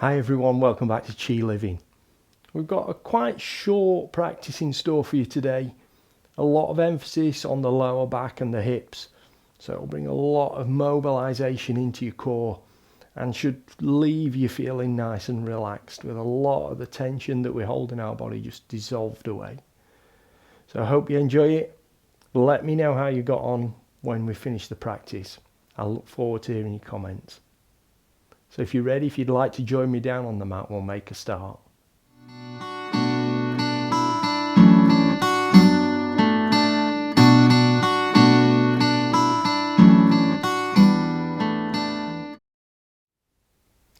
Hi everyone, welcome back to Chi Living. We've got a quite short practice in store for you today. A lot of emphasis on the lower back and the hips. So it'll bring a lot of mobilization into your core and should leave you feeling nice and relaxed with a lot of the tension that we hold in our body just dissolved away. So I hope you enjoy it. Let me know how you got on when we finish the practice. I look forward to hearing your comments. So if you're ready, if you'd like to join me down on the mat, we'll make a start.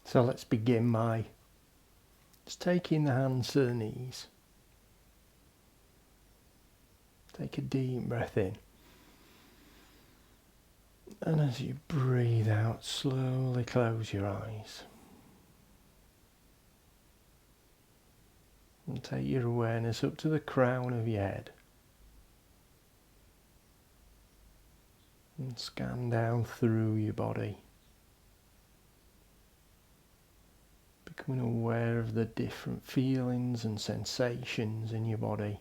So let's begin by just taking the hands to the knees. Take a deep breath in. And as you breathe out, slowly close your eyes. And take your awareness up to the crown of your head. And scan down through your body. Becoming aware of the different feelings and sensations in your body.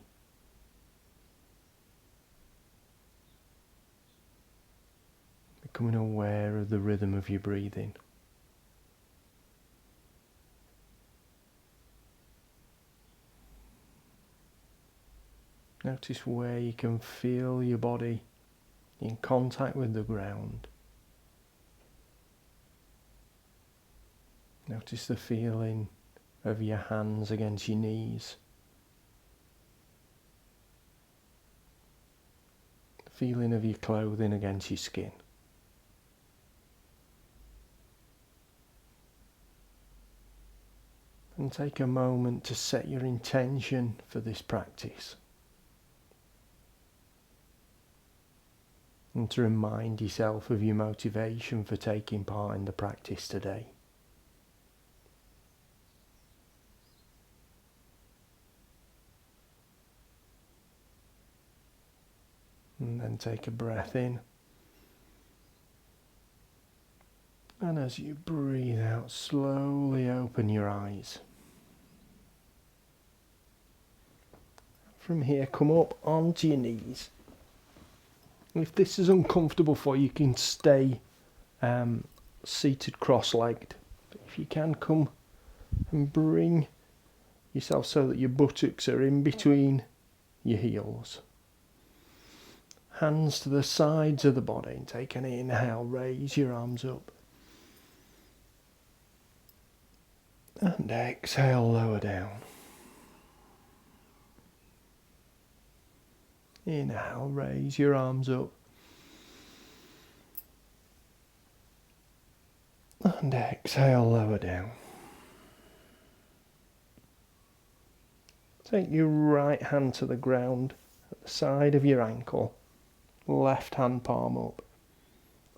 Becoming aware of the rhythm of your breathing. Notice where you can feel your body in contact with the ground. Notice the feeling of your hands against your knees. The feeling of your clothing against your skin. And take a moment to set your intention for this practice. And to remind yourself of your motivation for taking part in the practice today. And then take a breath in. And as you breathe out, slowly open your eyes. From here, come up onto your knees. If this is uncomfortable for you, you can stay seated cross-legged. But if you can, come and bring yourself so that your buttocks are in between your heels. Hands to the sides of the body, and take an inhale, raise your arms up. And exhale, lower down. Inhale, raise your arms up. And exhale, lower down. Take your right hand to the ground at the side of your ankle. Left hand palm up.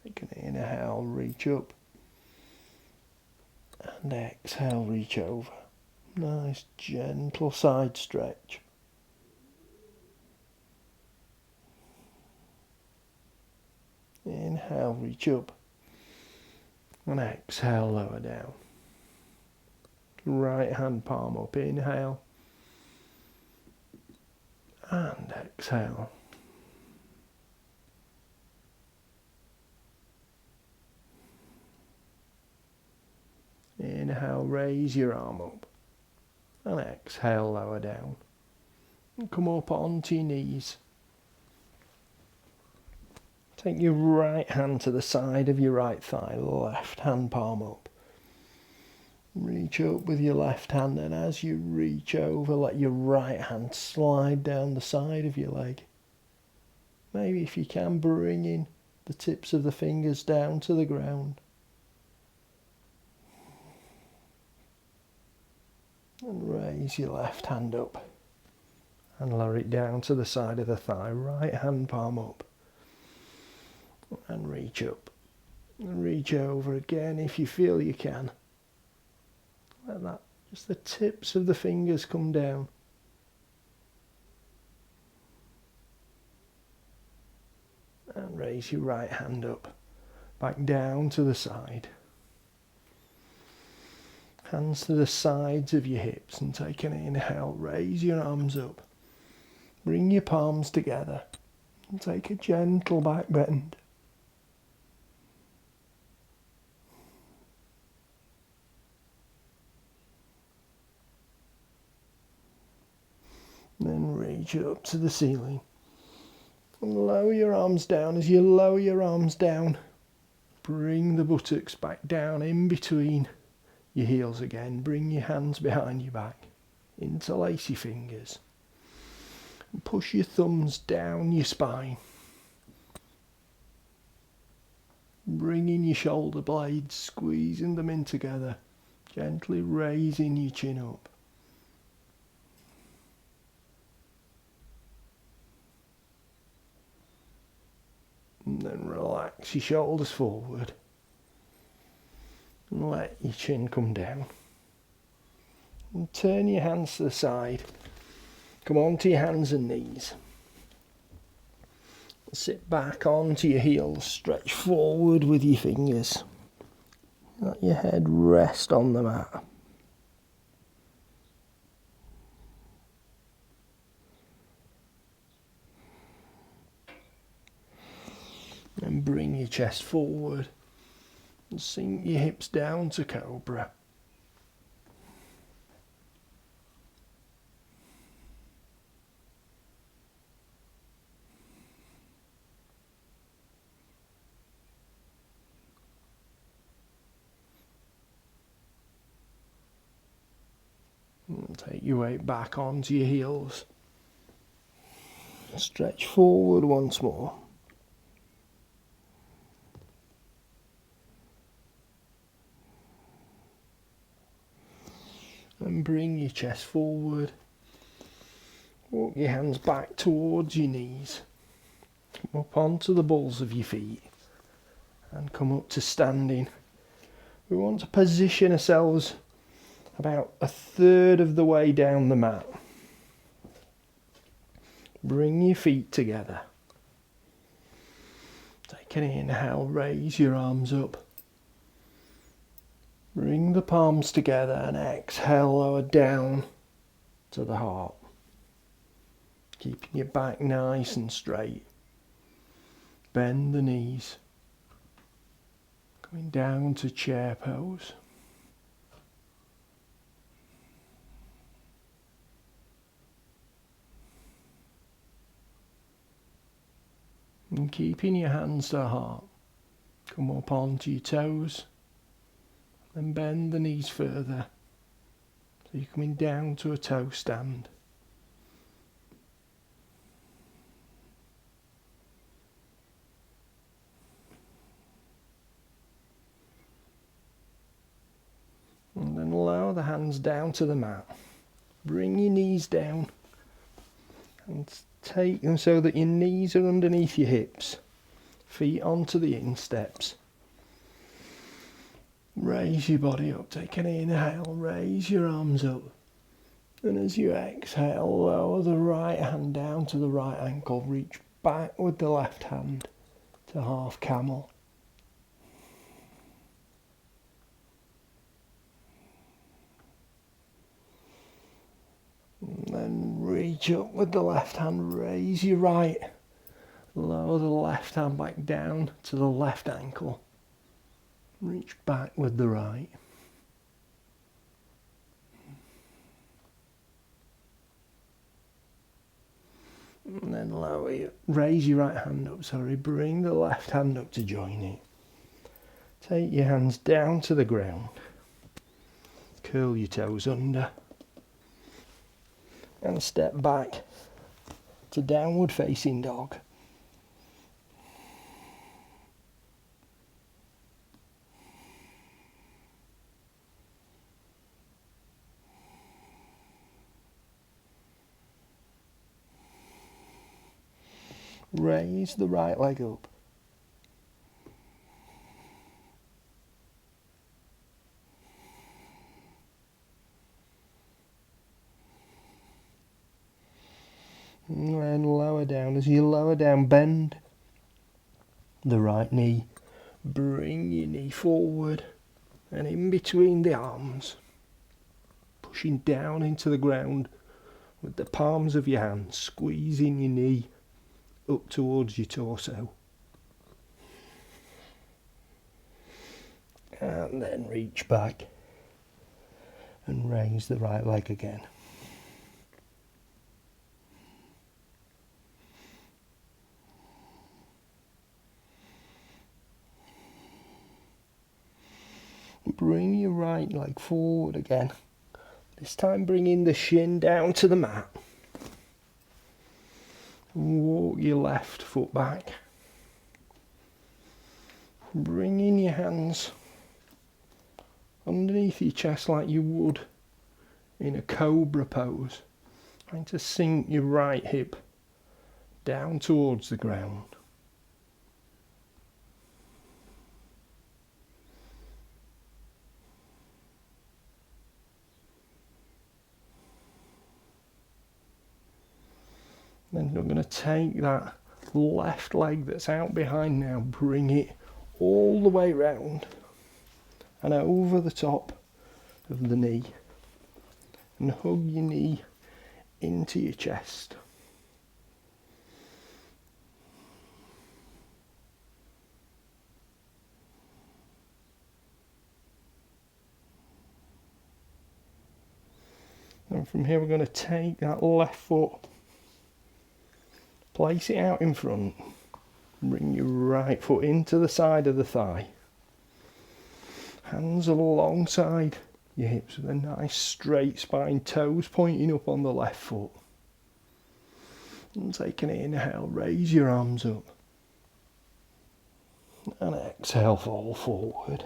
Take an inhale, reach up. And exhale, reach over. Nice gentle side stretch. Inhale, reach up. And exhale, lower down. Right hand palm up, inhale. And exhale. Inhale, raise your arm up. And exhale, lower down. And come up onto your knees. Take your right hand to the side of your right thigh, left hand palm up. Reach up with your left hand, and as you reach over, let your right hand slide down the side of your leg. Maybe if you can, bringing the tips of the fingers down to the ground. And raise your left hand up and lower it down to the side of the thigh, right hand palm up. And reach up and reach over again if you feel you can. Let that, just the tips of the fingers come down. And raise your right hand up, back down to the side. Hands to the sides of your hips and take an inhale. Raise your arms up. Bring your palms together and take a gentle back bend. Then reach up to the ceiling and lower your arms down. As you lower your arms down, bring the buttocks back down in between your heels again. Bring your hands behind your back. Interlace your fingers. And push your thumbs down your spine. Bringing your shoulder blades, squeezing them in together. Gently raising your chin up. And then relax your shoulders forward. And let your chin come down. And turn your hands to the side. Come onto your hands and knees. Sit back onto your heels. Stretch forward with your fingers. Let your head rest on the mat. And bring your chest forward and sink your hips down to cobra. And take your weight back onto your heels. Stretch forward once more. And bring your chest forward. Walk your hands back towards your knees. Come up onto the balls of your feet. And come up to standing. We want to position ourselves about a third of the way down the mat. Bring your feet together. Take an inhale, raise your arms up. Bring the palms together and exhale, lower down to the heart. Keeping your back nice and straight. Bend the knees. Coming down to chair pose. And keeping your hands to the heart. Come up onto your toes. Then bend the knees further. So you're coming down to a toe stand. And then lower the hands down to the mat. Bring your knees down. And take them so that your knees are underneath your hips. Feet onto the insteps. Raise your body up, take an inhale, raise your arms up. And as you exhale, lower the right hand down to the right ankle, reach back with the left hand to half camel. And then reach up with the left hand, raise your right, lower the left hand back down to the left ankle. Reach back with the right. And then raise your right hand up, bring the left hand up to join it. Take your hands down to the ground. Curl your toes under. And step back to downward facing dog. Raise the right leg up. And then lower down. As you lower down, bend the right knee. Bring your knee forward and in between the arms. pushing down into the ground with the palms of your hands, squeezing your knee up towards your torso. And then reach back and raise the right leg again. Bring your right leg forward again. This time bringing the shin down to the mat. Walk your left foot back. Bringing your hands underneath your chest like you would in a cobra pose. Trying to sink your right hip down towards the ground. Then you're going to take that left leg that's out behind now, bring it all the way round and over the top of the knee, and hug your knee into your chest. And from here we're going to take that left foot, place it out in front, bring your right foot into the side of the thigh. Hands alongside your hips with a nice straight spine, toes pointing up on the left foot. And take an inhale, raise your arms up. And exhale, fall forward.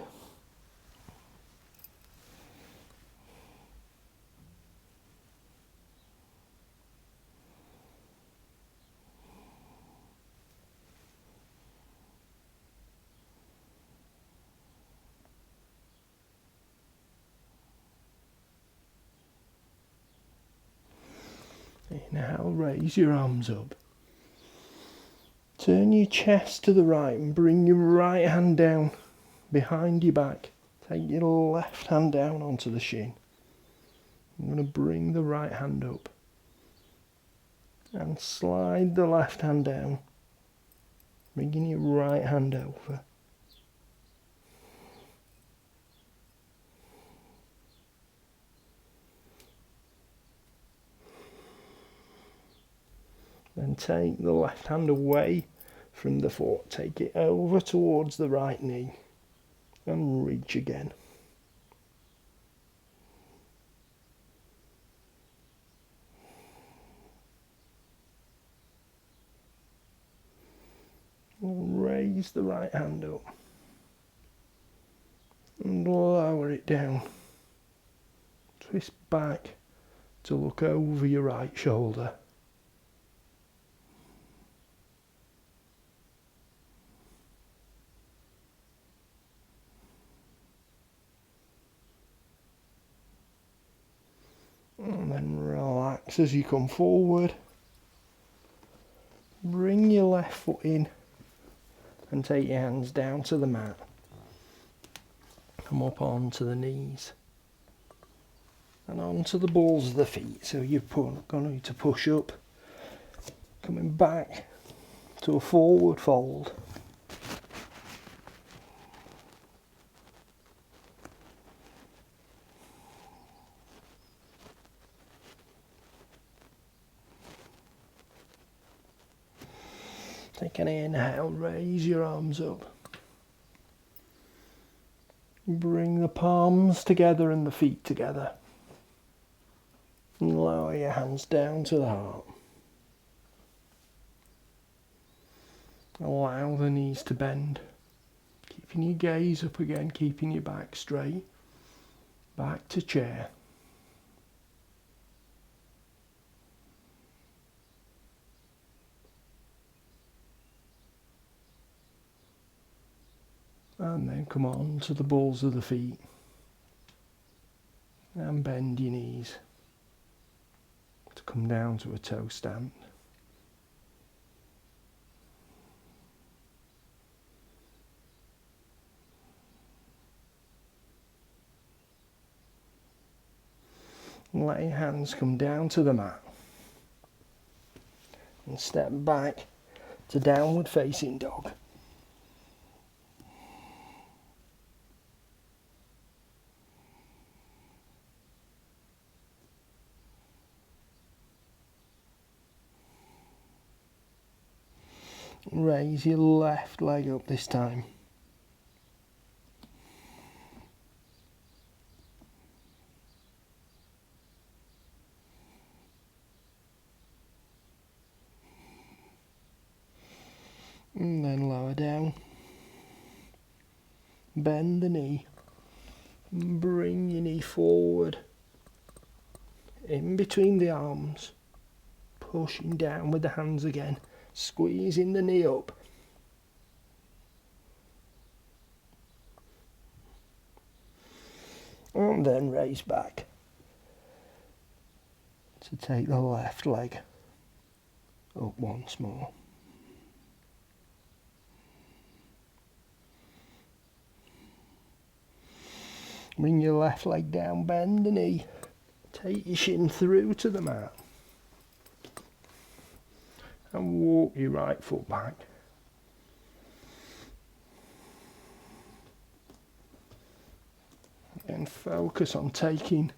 Inhale, raise your arms up. Turn your chest to the right and bring your right hand down behind your back. Take your left hand down onto the shin. I'm going to bring the right hand up and slide the left hand down, bringing your right hand over. Then take the left hand away from the foot, take it over towards the right knee and reach again. And raise the right hand up and lower it down. Twist back to look over your right shoulder. And then relax as you come forward. Bring your left foot in and take your hands down to the mat. Come up onto the knees and onto the balls of the feet. So you're going to push up, coming back to a forward fold. Take an inhale, raise your arms up. Bring the palms together and the feet together. And lower your hands down to the heart. Allow the knees to bend. Keeping your gaze up again, keeping your back straight. Back to chair. And then come on to the balls of the feet and bend your knees to come down to a toe stand. And let your hands come down to the mat. And step back to downward facing dog. Raise your left leg up this time. And then lower down. Bend the knee. Bring your knee forward. In between the arms. Pushing down with the hands again. Squeezing the knee up. And then raise back. To take the left leg up once more. Bring your left leg down, bend the knee. Take your shin through to the mat. And walk your right foot back. And focus on taking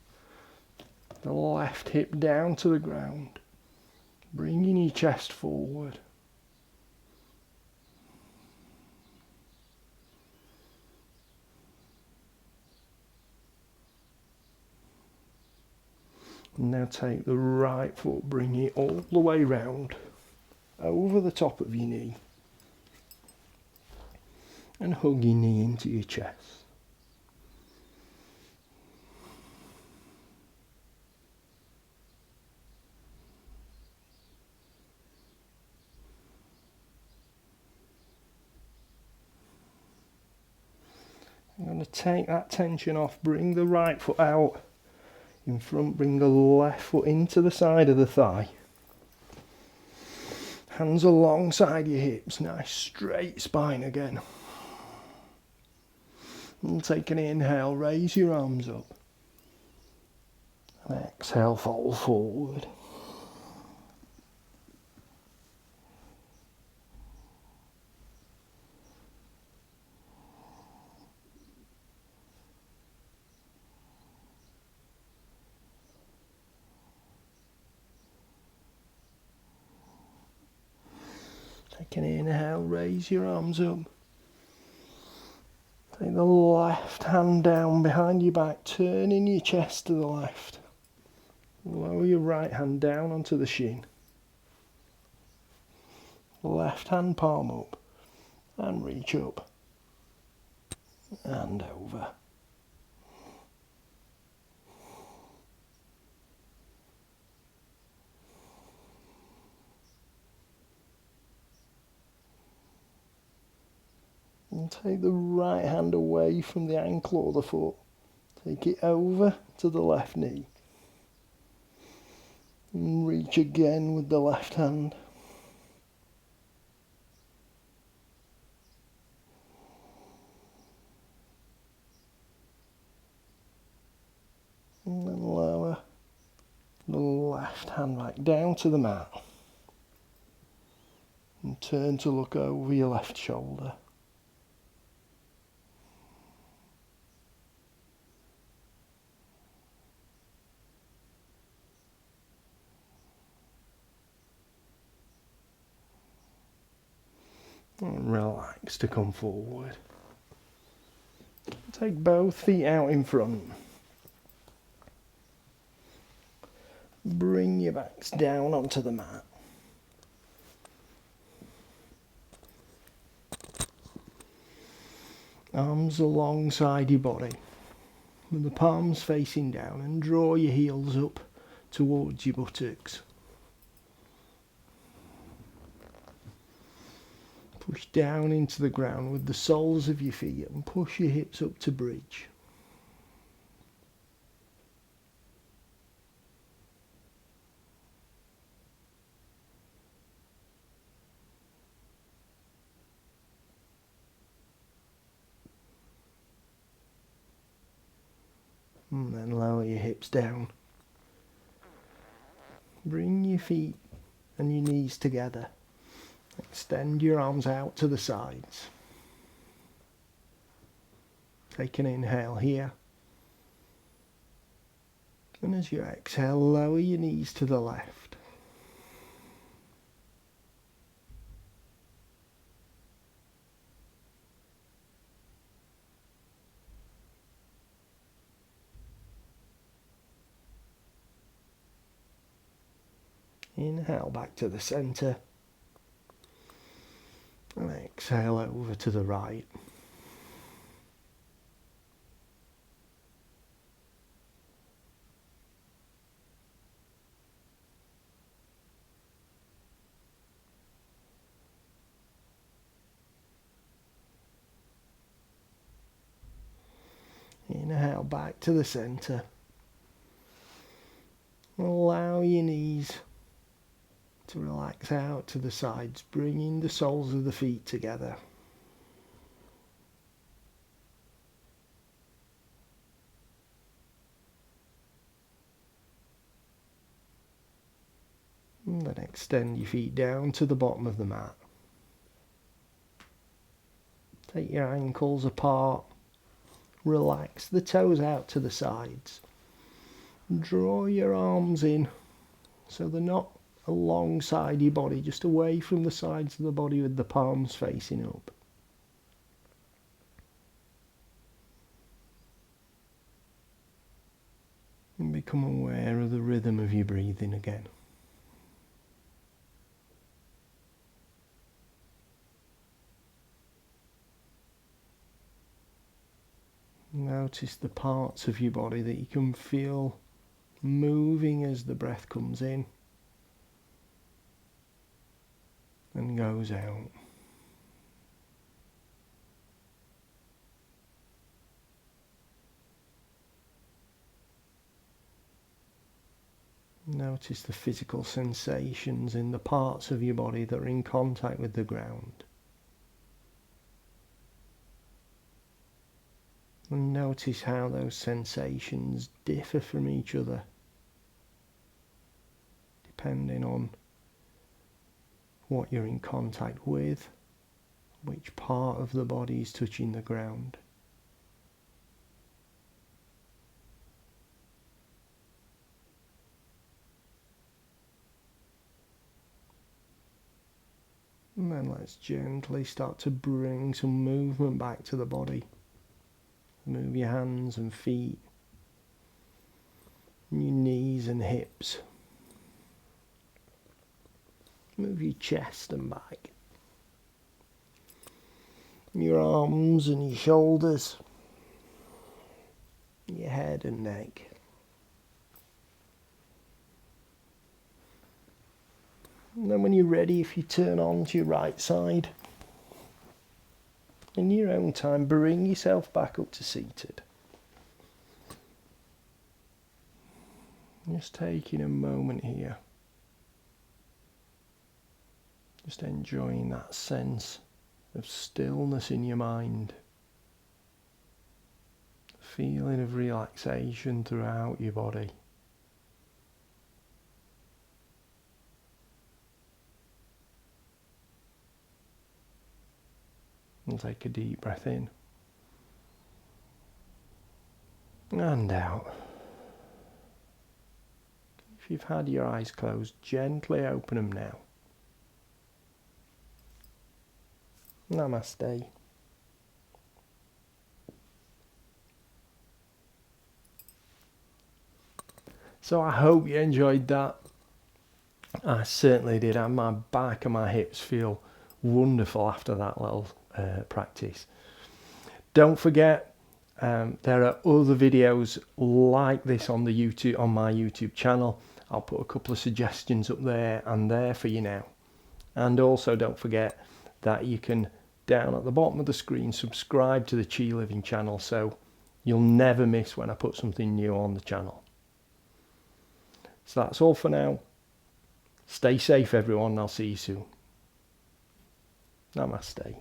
the left hip down to the ground. Bringing your chest forward. And now take the right foot, bring it all the way round, over the top of your knee. And hug your knee into your chest. I'm going to take that tension off, bring the right foot out in front, bring the left foot into the side of the thigh. Hands alongside your hips, nice straight spine again. And take an inhale, raise your arms up. And exhale, fold forward. Take an inhale, raise your arms up. Take the left hand down behind your back, turning your chest to the left. Lower your right hand down onto the shin. Left hand palm up and reach up and over. And take the right hand away from the ankle or the foot. Take it over to the left knee. And reach again with the left hand. And then lower the left hand back down to the mat. And turn to look over your left shoulder. And relax to come forward. Take both feet out in front. Bring your backs down onto the mat. Arms alongside your body, with the palms facing down, and draw your heels up towards your buttocks. Push down into the ground with the soles of your feet and push your hips up to bridge. And then lower your hips down Bring your feet and your knees together. Extend your arms out to the sides. Take an inhale here. And as you exhale, lower your knees to the left. Inhale back to the center. And exhale over to the right. Inhale back to the center. Allow your knees to relax out to the sides, bringing the soles of the feet together. And then extend your feet down to the bottom of the mat. Take your ankles apart. Relax the toes out to the sides. Draw your arms in so they're not alongside your body, just away from the sides of the body with the palms facing up. And become aware of the rhythm of your breathing again. Notice the parts of your body that you can feel moving as the breath comes in and goes out. Notice the physical sensations in the parts of your body that are in contact with the ground. And notice how those sensations differ from each other, depending on what you're in contact with, which part of the body is touching the ground. And then let's gently start to bring some movement back to the body. Move your hands and feet, and your knees and hips. Move your chest and back. Your arms and your shoulders. Your head and neck. And then when you're ready, if you turn on to your right side, in your own time, bring yourself back up to seated. Just taking a moment here. Just enjoying that sense of stillness in your mind. The feeling of relaxation throughout your body. And take a deep breath in. And out. If you've had your eyes closed, gently open them now. Namaste. So I hope you enjoyed that. I certainly did, and my back and my hips feel wonderful after that little practice. Don't forget, there are other videos like this on my YouTube channel. I'll put a couple of suggestions up there and there for you now. And also don't forget that you can, down at the bottom of the screen, subscribe to the Chi Living channel so you'll never miss when I put something new on the channel. So that's all for now. Stay safe everyone, and I'll see you soon. Namaste.